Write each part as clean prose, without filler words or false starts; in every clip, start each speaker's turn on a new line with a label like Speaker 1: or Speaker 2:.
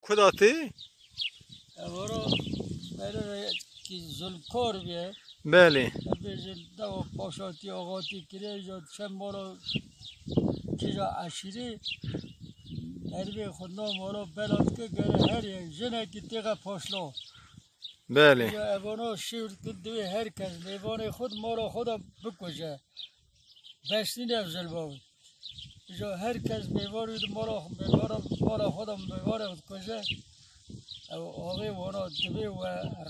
Speaker 1: کداتی؟
Speaker 2: اورا برای کی زلکار بیه
Speaker 1: بله
Speaker 2: بیشتر دو پاشاتی آقاتی کره جات چند مارا چیزا عشیری هربی خودنا مارا بلاد که گره هر یک جنه کی تیغ پاشلا
Speaker 1: بله
Speaker 2: یا اونا شیر کدوی هر کس میوان خود مارا خدا بکشه بستی نفزل باود یا هر کس میوارد مارا خدا میوارد کشه او آقای وانا دبی و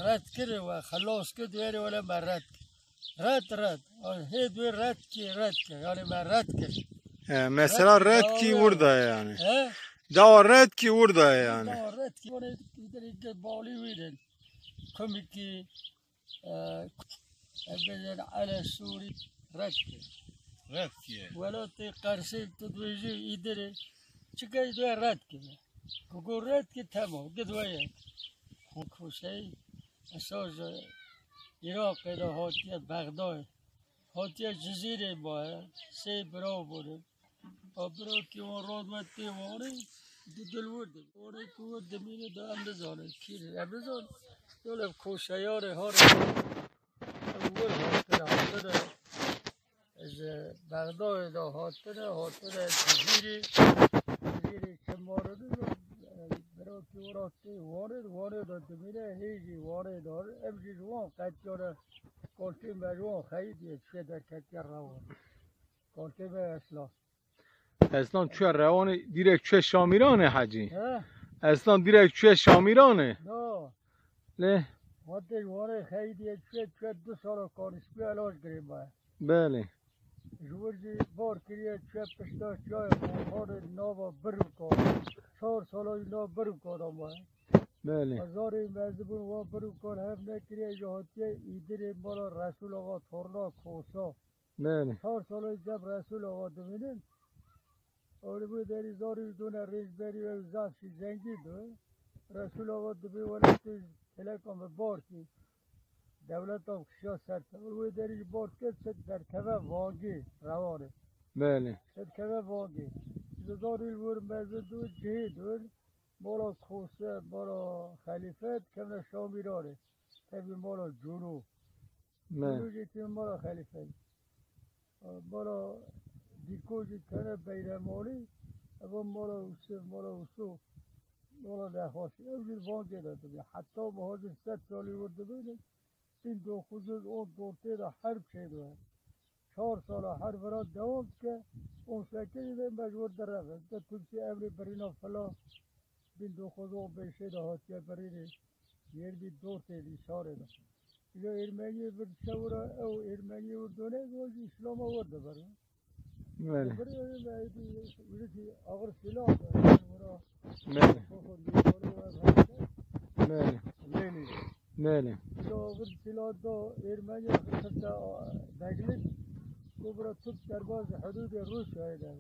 Speaker 2: رد کرده و خلاص کرده یعنی ولی من رد هی دوی رد کی یعنی من رد کرد
Speaker 1: مثلا رد کی ورده یعنی
Speaker 2: ها؟
Speaker 1: دا رد کی ورده یعنی
Speaker 2: رد کی ولی که بالی ویدن کمی که بزن علی سوری رد کرد ولی تی قرصی تدویجی ایدره چکه دوی رد کرد که رد کی تمام دویه خوشی اساس عراق دا هاتیه بغداد هاتیه جزیره باه سه برا بوده برا که اون راد و تیوانه دل ورده وانه که ورده مینه دا هم بزانه کیره هم بزان دولب کوشیاره ها رو اول هاتنه از بغداد دا هاتنه جزیره که مارده برای که وراستی وارد داد میره هیچی وارد دار امروز جوان کچاره کارتی مجوان خیلی چه در کچر روان کارتی به
Speaker 1: اصلا چه روان دیرک چه شامیرانه حجی
Speaker 2: ها
Speaker 1: اصلا دیرک چه شامیرانه
Speaker 2: نه
Speaker 1: له
Speaker 2: وقتی وارد خیلی چه 2 سال کارشی علاج گریم باید
Speaker 1: بله
Speaker 2: جورجی بار کریه چه پشتا جای خور نوا برو کار 4 سالای نوا برو کارم باید
Speaker 1: بله
Speaker 2: هزاری مزبون و برو کار هم نکریه جهاتیه ایدر بالا رسول آقا تورنا کوسا
Speaker 1: بله
Speaker 2: 4 سالای جب رسول آقا دوینن اولی بود داری زاری دونه ریز بری و زفشی زنگی دو رسول آقا دوی ولی تو تلکم بار کی دولت هم خشا سرطه اولی بود داری بار که ست در کبه واقعی روانه
Speaker 1: بله
Speaker 2: ست کبه واقعی زاری بود مزبون دو جهی دور مالا کوسه مالا خلیفت کمنا شامیرانه تبی مالا جنوب
Speaker 1: بله
Speaker 2: جنوب مالا خلیفت مالا دیکوزی کنه بیرمالی اما مالا اوسو مالا نخواستی امجور وانگه داده بید حتی مهاجر 100 سالی ورده بینه این دو خصوص اون دورته دا حرب شده 4 سال حرب را دوام که اون سکری ده مجبور در رفت ده ترسی امری برینا فلا بین دو خودو بیشه ده هاتیه برینه یر بی دورته اشاره ده یا ارمنی برد شورا او ارمنی وردونه گوشی اسلام ورده برده
Speaker 1: بله
Speaker 2: برای آخر سلاح
Speaker 1: بله بله بله
Speaker 2: آخر سلاح دا ارمنی خطا دگلت کبرا توب درباز حدود روس شایده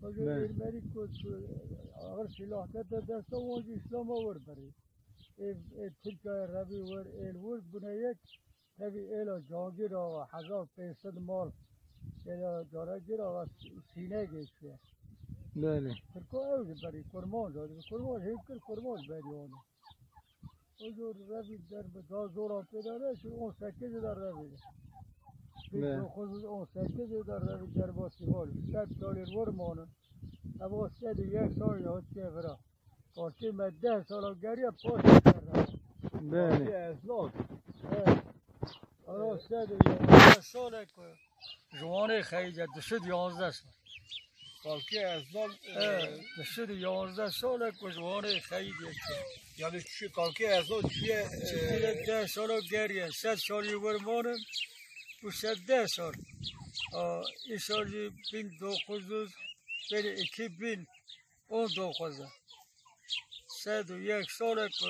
Speaker 2: اگر ارمنی آخر سلاح کتا دستا وانجی اسلام ورد برید ترکیه روی ور ایل ورد بنا یک تبی ایلا جانگیر و 1500 مال ایلا جانگیر و سینه گیشه
Speaker 1: بله
Speaker 2: ترکیه اوزی بری کرمان داده کرمان هیکل کرمان بری آنه اوزور روی در بجا زورا پیداره شو اون سکیز در روی بیشو خود اون سکیز در روی در باسی مالی 100 سالی ور مانه اما 101 سال یاد که برا کارتی من 10 سال گریه پاسی کرده
Speaker 1: بله
Speaker 2: اسلام آره 111 ساله که جوانه خیلی دشت 11 سال
Speaker 1: کالکی اسلام
Speaker 2: دشت 11 ساله که جوانه خیلی
Speaker 1: یعنی چی کالکی اسلام چیه
Speaker 2: 10 سال گریه 100 سالی ورمانم و 110 سال این سالی بین دو خصوص بین 2000 اون دو خصوص 101 ساله که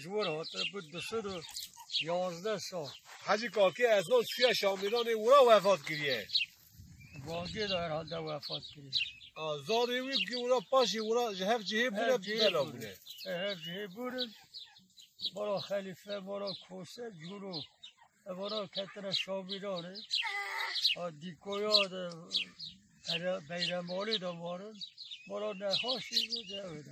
Speaker 2: جوان هاته بود 211 سال
Speaker 1: حاجی کالکی اسلام چیه شامیران ورا وفات کریه
Speaker 2: واقعی در حال در وفات کرد
Speaker 1: زادی وی که ورا پاشی ورا هر جهه بوده بلا بوده
Speaker 2: هر جهه بوده برا خلیفه برا کوسه جنوب برا کتن شامیرانه دیکویا بیرمالی دا مارن برا نخواشی بوده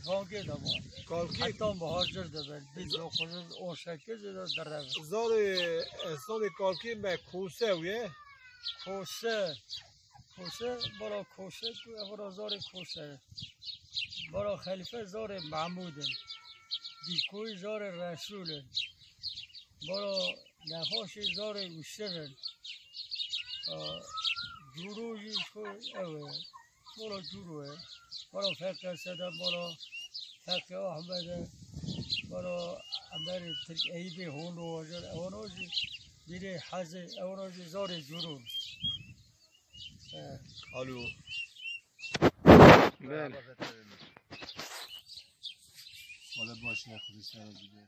Speaker 2: وانگه دمان
Speaker 3: کالکی
Speaker 2: حتی مهاجر دبن بید رو خودت اون شکل زده در رو
Speaker 3: زاد کالکی به کوسه ویه
Speaker 2: کوسه برا کوسه برا زار کوسه برا خلیفه زار محمودن دیکوی زار رسولن برا نفاشی زار اوشترن جوروی کو اوه برا جوروه برا فقه صدا برا فقه احمد برا امر ترک ایبی هونو وجر اونوزی دیره حزه اونوزی زار جورو
Speaker 3: الو
Speaker 1: بله
Speaker 3: حالا باش نخوری سر دیگه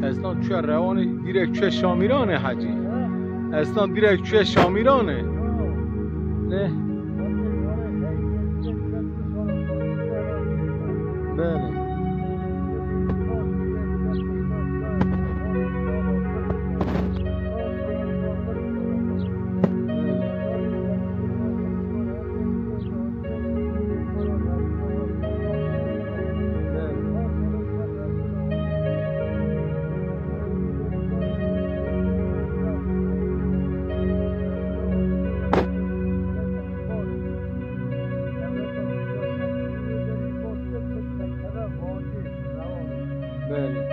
Speaker 1: اسلام چه روانی دیرک چه شامیرانه حجی اسلام دیرک چه شامیرانه نه بله بله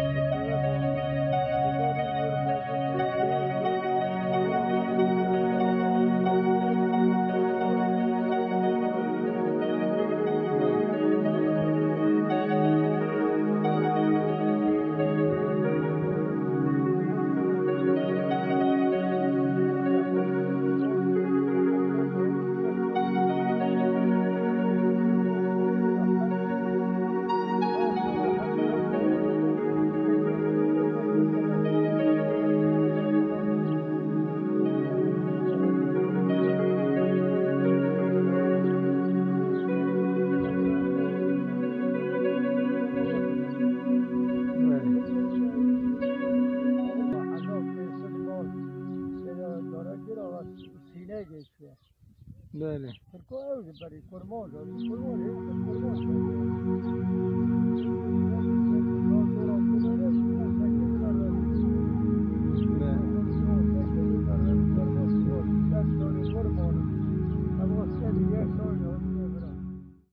Speaker 1: بله
Speaker 2: Perché oggi per il formoso, il formoso.